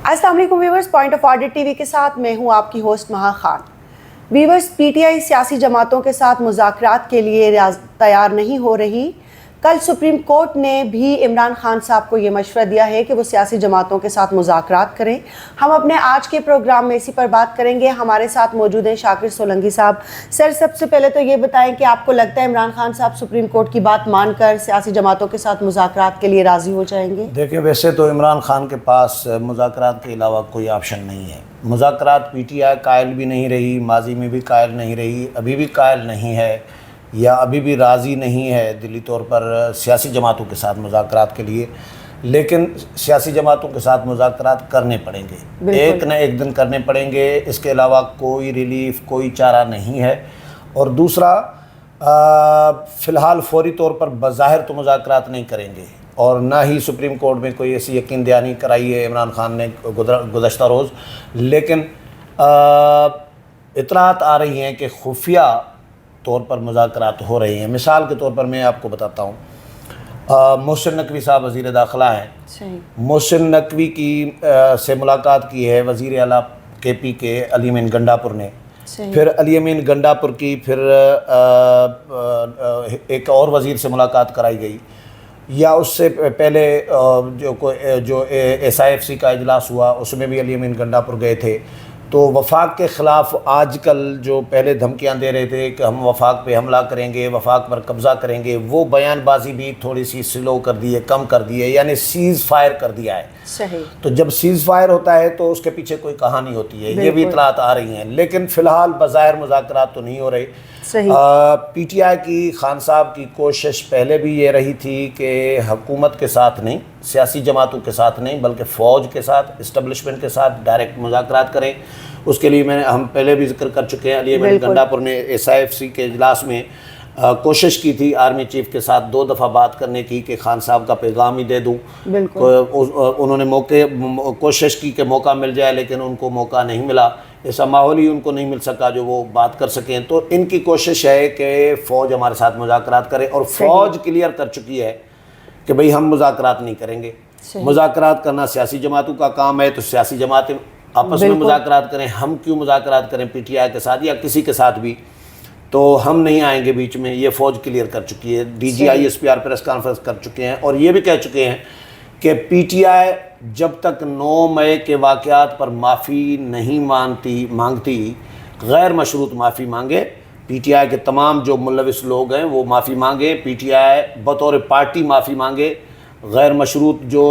अस्सलाम वालेकुम viewers, point of order TV के साथ मैं हूं आपकी होस्ट महा खान। व्यूवर्स, पीटीआई सियासी जमातों के साथ मुज़ाकरात के लिए तैयार नहीं हो रही। कल सुप्रीम कोर्ट ने भी इमरान खान साहब को ये मशवरा दिया है कि वो सियासी जमातों के साथ मुज़ाकरात करें। हम अपने आज के प्रोग्राम में इसी पर बात करेंगे। हमारे साथ मौजूद हैं शाकिर सोलंकी साहब। सर, सबसे पहले तो ये बताएं कि आपको लगता है इमरान खान साहब सुप्रीम कोर्ट की बात मानकर सियासी जमातों के साथ मुज़ाकरात के लिए राज़ी हो जाएंगे? देखिए, वैसे तो इमरान खान के पास मुज़ाकरात के अलावा कोई ऑप्शन नहीं है। मुज़ाकरात पीटीआई कायल भी नहीं रही, माजी में भी कायल नहीं रही, अभी भी कायल नहीं है या अभी भी राज़ी नहीं है दिली तौर पर सियासी जमातों के साथ मुज़ाकरात के लिए। लेकिन सियासी जमातों के साथ मुज़ाकरात करने पड़ेंगे, एक न एक दिन करने पड़ेंगे। इसके अलावा कोई रिलीफ, कोई चारा नहीं है। और दूसरा, फ़िलहाल फौरी तौर पर बज़ाहिर तो मुज़ाकरात नहीं करेंगे और ना ही सुप्रीम कोर्ट में कोई ऐसी यकीन दहानी कराई है इमरान खान ने गुज़श्ता रोज़। लेकिन इतलात आ रही हैं कि खुफिया तौर पर मुज़ाकरात हो रही हैं। मिसाल के तौर पर मैं आपको बताता हूँ, मोहसिन नकवी साहब वज़ीर दाखिला हैं। मोहसिन नकवी की से मुलाकात की है वज़ीर आला केपी के अली अमीन गंडापुर ने। फिर अली अमीन गंडापुर की फिर एक और वज़ीर से मुलाकात कराई गई, या उससे पहले जो SIFC का इजलास हुआ उसमें भी अली अमीन गंडापुर गए थे। तो वफाक के ख़िलाफ़ आजकल जो पहले धमकियां दे रहे थे कि हम वफाक पे हमला करेंगे, वफाक पर कब्ज़ा करेंगे, वो बयानबाजी भी थोड़ी सी स्लो कर दी है, कम कर दी है, यानी सीज़ फायर कर दिया है। सही। तो जब सीज़ फायर होता है तो उसके पीछे कोई कहानी होती है, ये भी इतलात आ रही हैं। लेकिन फ़िलहाल बज़ाहिर मुज़ाकरात तो नहीं हो रहे। पीटीआई की खान साहब की कोशिश पहले भी ये रही थी कि हुकूमत के साथ नहीं, सियासी जमातों के साथ नहीं, बल्कि फ़ौज के साथ, इस्टबलिशमेंट के साथ डायरेक्ट मुज़ाकरात करें। उसके लिए हम पहले भी जिक्र कर चुके हैं, अली अमीन गंडापुर ने SIFC के इजलास में कोशिश की थी आर्मी चीफ के साथ 2 दफ़ा बात करने की कि खान साहब का पैगाम ही दे दूँ। उन्होंने कोशिश की कि मौका मिल जाए, लेकिन उनको मौका नहीं मिला। ऐसा माहौल ही उनको नहीं मिल सका जो वो बात कर सकें। तो इनकी कोशिश है कि फ़ौज हमारे साथ मुज़ाकरात करे, और फ़ौज क्लियर कर चुकी है कि भाई हम मुज़ाकरात नहीं करेंगे। मुज़ाकरात करना सियासी जमातों का काम है, तो सियासी जमातें आपस में मुज़ाकरात करें। हम क्यों मुज़ाकरात करें पीटीआई के साथ या किसी के साथ भी? तो हम नहीं आएंगे बीच में, ये फ़ौज क्लियर कर चुकी है। DG ISPR प्रेस कॉन्फ्रेंस कर चुके हैं और ये भी कह चुके हैं कि पीटीआई जब तक 9 मई के वाक़यात पर माफ़ी नहीं मांगती, गैर मशरूत माफ़ी मांगे। पीटीआई के तमाम जो मुलविस लोग हैं वो माफ़ी मांगे, पीटीआई बतौर पार्टी माफ़ी मांगे। गैर मशरूत जो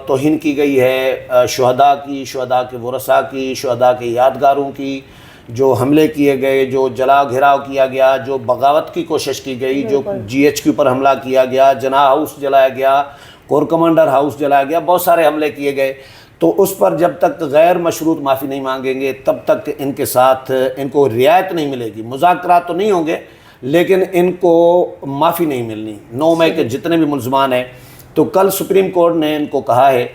तौहीन की गई है शुहदा की, शुहदा के वरसा की, शुहदा के यादगारों की, जो हमले किए गए, जो जला घिराव किया गया, जो बगावत की कोशिश की गई, जो GHQ पर हमला किया गया, जना हाउस जलाया गया, कोर कमांडर हाउस जलाया गया, बहुत सारे हमले किए गए। तो उस पर जब तक गैर मशरूत माफ़ी नहीं मांगेंगे तब तक इनके साथ इनको रियायत नहीं मिलेगी। मुज़ाकरात तो नहीं होंगे, लेकिन इनको माफ़ी नहीं मिलनी। 9 मई के जितने भी मुलज़मान हैं, तो कल सुप्रीम कोर्ट ने इनको कहा है,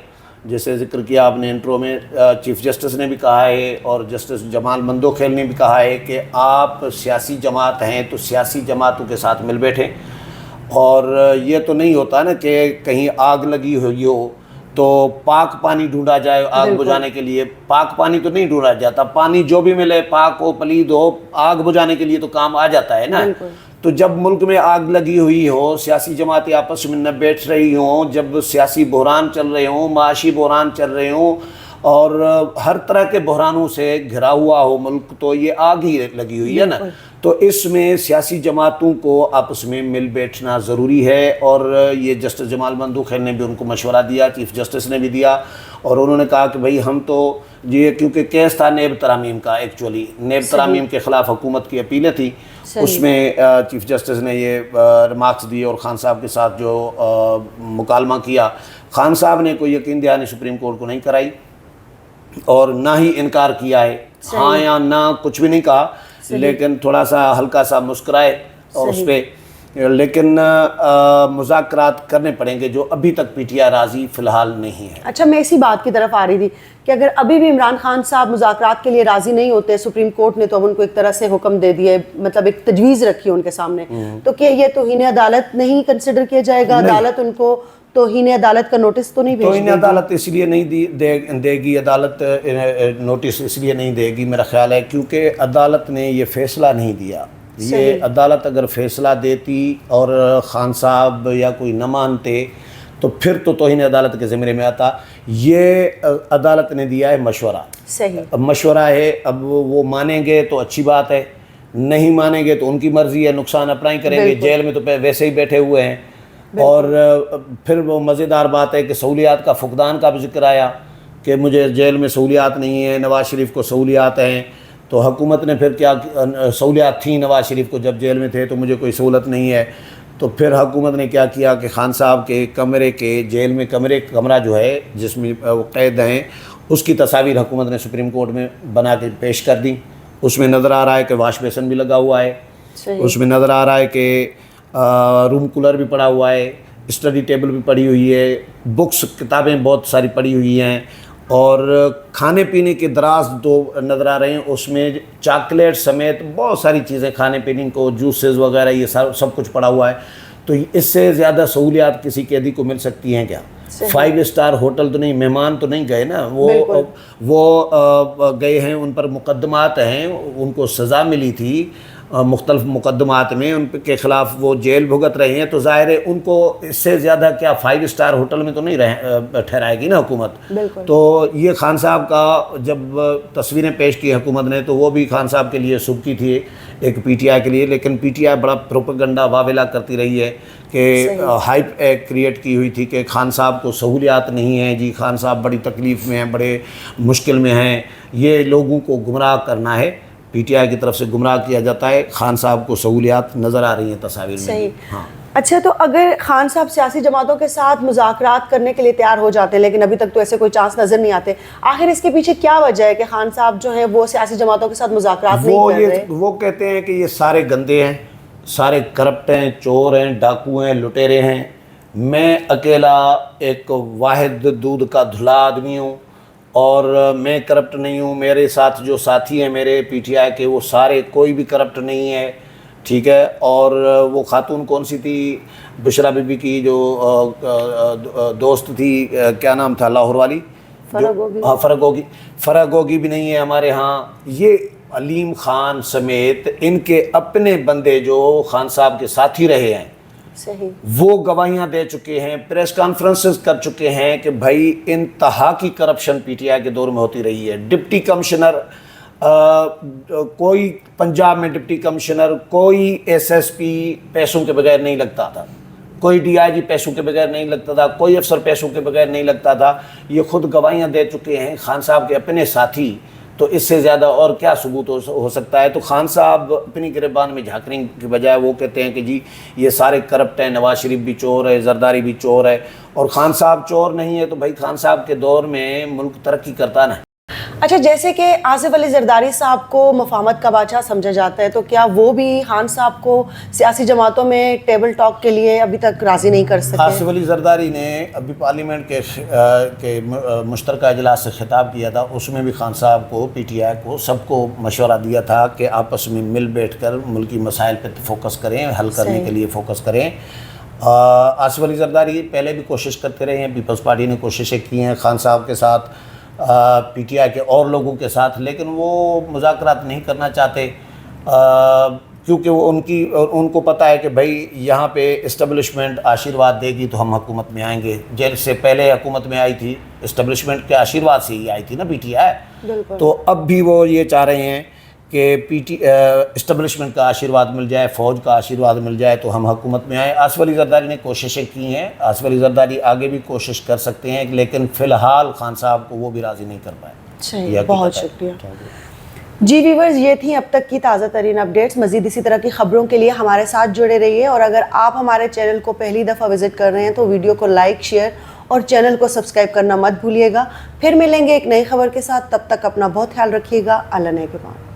जैसे जिक्र किया आपने इंट्रो में, चीफ जस्टिस ने भी कहा है और जस्टिस जमाल मंदोखेल ने भी कहा है कि आप सियासी जमात हैं तो सियासी जमातों के साथ मिल बैठें। और ये तो नहीं होता ना कि कहीं आग लगी हुई हो तो पाक पानी ढूंढा जाए आग बुझाने के लिए। पाक पानी तो नहीं ढूंढा जाता, पानी जो भी मिले, पाक हो पलीद हो, आग बुझाने के लिए तो काम आ जाता है ना। तो जब मुल्क में आग लगी हुई हो, सियासी जमातें आपस में न बैठ रही हों, जब सियासी बहरान चल रहे हों, माशी बहरान चल रहे हों और हर तरह के बहरानों से घिरा हुआ हो मुल्क, तो ये आग ही लगी हुई है ना। तो इसमें सियासी जमातों को आपस में मिल बैठना ज़रूरी है। और ये जस्टिस जमाल मंदोखेल ने भी उनको मशवरा दिया, चीफ जस्टिस ने भी दिया, और उन्होंने कहा कि भाई हम तो ये, क्योंकि केस था नेब तरामीम का, एक्चुअली नेब तरामीम के ख़िलाफ़ हुकूमत की अपीलें थी, उसमें चीफ जस्टिस ने ये रिमार्क्स दिए और खान साहब के साथ जो मुकालमा किया, खान साहब ने कोई यकीन दहानी सुप्रीम कोर्ट को नहीं कराई और ना ही इनकार किया है, हाँ या ना कुछ भी नहीं कहा, लेकिन थोड़ा सा हल्का सा मुस्कुराए और उस पर। लेकिन मुज़ाकरात करने पड़ेंगे, जो अभी तक पीटीआई राज़ी फ़िलहाल नहीं है। अच्छा, मैं इसी बात की तरफ आ रही थी कि अगर अभी भी इमरान खान साहब मुज़ाकरात के लिए राज़ी नहीं होते, सुप्रीम कोर्ट ने तो अब उनको एक तरह से हुक्म दे दिया, मतलब एक तजवीज़ रखी है उनके सामने, तो क्या ये तौहीन अदालत नहीं कंसिडर किया जाएगा? अदालत उनको توہین عدالت کا نوٹس تو نہیں بھیج توہین عدالت اس لیے نہیں دے گی، عدالت نوٹس اس لیے نہیں دے گی میرا خیال ہے کیونکہ عدالت نے یہ فیصلہ نہیں دیا. یہ عدالت اگر فیصلہ دیتی اور خان صاحب یا کوئی نہ مانتے تو پھر تو توہین عدالت کے زمرے میں آتا. یہ عدالت نے دیا ہے مشورہ. صحیح. اب مشورہ ہے، اب وہ مانیں گے تو اچھی بات ہے، نہیں مانیں گے تو ان کی مرضی ہے، نقصان اپنا ہی کریں گے. جیل میں تو ویسے ہی بیٹھے ہوئے ہیں. اور پھر وہ مزیدار بات ہے کہ سہولیات کا فقدان کا بھی ذکر آیا کہ مجھے جیل میں سہولیات نہیں ہیں، نواز شریف کو سہولیات ہیں. تو حکومت نے پھر کیا، سہولیات تھیں نواز شریف کو جب جیل میں تھے تو مجھے کوئی سہولت نہیں ہے. تو پھر حکومت نے کیا کیا کہ خان صاحب کے کمرے کے، جیل میں کمرہ جو ہے جس میں وہ قید ہیں، اس کی تصاویر حکومت نے سپریم کورٹ میں بنا کے پیش کر دیں. اس میں نظر آ رہا ہے کہ واش بیسن بھی لگا ہوا ہے، اس میں نظر آ رہا ہے کہ روم کولر بھی پڑا ہوا ہے، اسٹڈی ٹیبل بھی پڑی ہوئی ہے، بکس کتابیں بہت ساری پڑی ہوئی ہیں، اور کھانے پینے کے دراز دو نظر آ رہے ہیں. اس میں چاکلیٹ سمیت بہت ساری چیزیں کھانے پینے کو، جوسز وغیرہ، یہ سب کچھ پڑا ہوا ہے. تو اس سے زیادہ سہولیات کسی قیدی کو مل سکتی ہیں کیا؟ 5 اسٹار ہوٹل تو نہیں، مہمان تو نہیں گئے نا، وہ گئے ہیں، ان پر مقدمات ہیں، ان کو سزا ملی تھی مختلف مقدمات میں، ان کے خلاف وہ جیل بھگت رہے ہیں. تو ظاہر ہے ان کو اس سے زیادہ کیا 5 اسٹار ہوٹل میں تو نہیں ٹھہرائے گی نا حکومت. تو یہ خان صاحب کا جب تصویریں پیش کی حکومت نے تو وہ بھی خان صاحب کے لیے سبکی تھی ایک پی ٹی آئی کے لیے. لیکن پی ٹی آئی بڑا پروپیگنڈا واویلا کرتی رہی ہے کہ ہائپ کریٹ کی ہوئی تھی کہ خان صاحب کو سہولیات نہیں ہیں جی، خان صاحب بڑی تکلیف میں ہیں، بڑے مشکل میں ہیں. یہ لوگوں کو گمراہ کرنا ہے، پی ٹی آئی کی طرف سے گمراہ کیا جاتا ہے. خان صاحب کو سہولیات نظر آ رہی ہیں تصاویر میں. صحیح. ہاں. اچھا، تو اگر خان صاحب سیاسی جماعتوں کے ساتھ مذاکرات کرنے کے لیے تیار ہو جاتے ہیں لیکن ابھی تک تو ایسے کوئی چانس نظر نہیں آتے، آخر اس کے پیچھے کیا وجہ ہے کہ خان صاحب جو ہیں وہ سیاسی جماعتوں کے ساتھ مذاکرات نہیں کر رہے؟ وہ کہتے ہیں کہ یہ سارے گندے ہیں، سارے کرپٹ ہیں، چور ہیں، ڈاکو ہیں، لٹیرے ہیں. میں اکیلا ایک واحد دودھ کا دھلا آدمی ہوں اور میں کرپٹ نہیں ہوں. میرے ساتھ جو ساتھی ہیں میرے پی ٹی آئی کے، وہ سارے کوئی بھی کرپٹ نہیں ہے، ٹھیک ہے. اور وہ خاتون کون سی تھی، بشرا بی بی کی جو دوست تھی، کیا نام تھا، لاہور والی، فرح گوگی بھی نہیں ہے ہمارے ہاں. یہ علیم خان سمیت ان کے اپنے بندے جو خان صاحب کے ساتھی رہے ہیں، وہ گواہیاں دے چکے ہیں، پریس کانفرنسز کر چکے ہیں کہ بھائی انتہا کی کرپشن پی ٹی آئی کے دور میں ہوتی رہی ہے. ڈپٹی کمشنر کوئی پنجاب میں ڈپٹی کمشنر، کوئی ایس ایس پی پیسوں کے بغیر نہیں لگتا تھا، کوئی ڈی آئی جی پیسوں کے بغیر نہیں لگتا تھا، کوئی افسر پیسوں کے بغیر نہیں لگتا تھا. یہ خود گواہیاں دے چکے ہیں خان صاحب کے اپنے ساتھی. تو اس سے زیادہ اور کیا ثبوت ہو سکتا ہے؟ تو خان صاحب اپنی گریبان میں جھانکنے کی بجائے وہ کہتے ہیں کہ جی یہ سارے کرپٹ ہیں، نواز شریف بھی چور ہے، زرداری بھی چور ہے. اور خان صاحب چور نہیں ہے تو بھائی خان صاحب کے دور میں ملک ترقی کرتا نا. اچھا، جیسے کہ آصف علی زرداری صاحب کو مفاہمت کا بادشاہ سمجھا جاتا ہے، تو کیا وہ بھی خان صاحب کو سیاسی جماعتوں میں ٹیبل ٹاک کے لیے ابھی تک راضی نہیں کر سکے؟ آصف علی زرداری نے ابھی پارلیمنٹ کے مشترکہ اجلاس سے خطاب کیا تھا، اس میں بھی خان صاحب کو، پی ٹی آئی کو، سب کو مشورہ دیا تھا کہ آپس میں مل بیٹھ کر ملکی مسائل پہ فوکس کریں، حل کرنے کے لیے فوکس کریں. آصف علی زرداری پہلے بھی کوشش کرتے رہے ہیں، پیپلز پارٹی نے کوششیں کی ہیں خان صاحب کے ساتھ، پی ٹی آئی کے اور لوگوں کے ساتھ، لیکن وہ مذاکرات نہیں کرنا چاہتے کیونکہ وہ ان کو پتہ ہے کہ بھائی یہاں پہ اسٹیبلشمنٹ آشیرواد دے گی تو ہم حکومت میں آئیں گے. جیل سے پہلے حکومت میں آئی تھی اسٹیبلشمنٹ کے آشیرواد سے ہی آئی تھی نا پی ٹی آئی. تو اب بھی وہ یہ چاہ رہے ہیں کہ اسٹیبلشمنٹ کا آشیرواد مل جائے، فوج کا آشیرواد مل جائے تو ہم حکومت میں آئیں. آصف علی زرداری نے کوششیں کی ہیں، آصف علی زرداری آگے بھی کوشش کر سکتے ہیں، لیکن فی الحال خان صاحب کو وہ بھی راضی نہیں کر پائے. بہت شکریہ. جی ویورز، یہ تھیں اب تک کی تازہ ترین اپڈیٹس. مزید اسی طرح کی خبروں کے لیے ہمارے ساتھ جڑے رہیے، اور اگر آپ ہمارے چینل کو پہلی دفعہ وزٹ کر رہے ہیں تو ویڈیو کو لائک، شیئر اور چینل کو سبسکرائب کرنا مت بھولیے گا. پھر ملیں گے ایک نئی خبر کے ساتھ، تب تک اپنا بہت خیال رکھیے گا. اللہ نگہبان.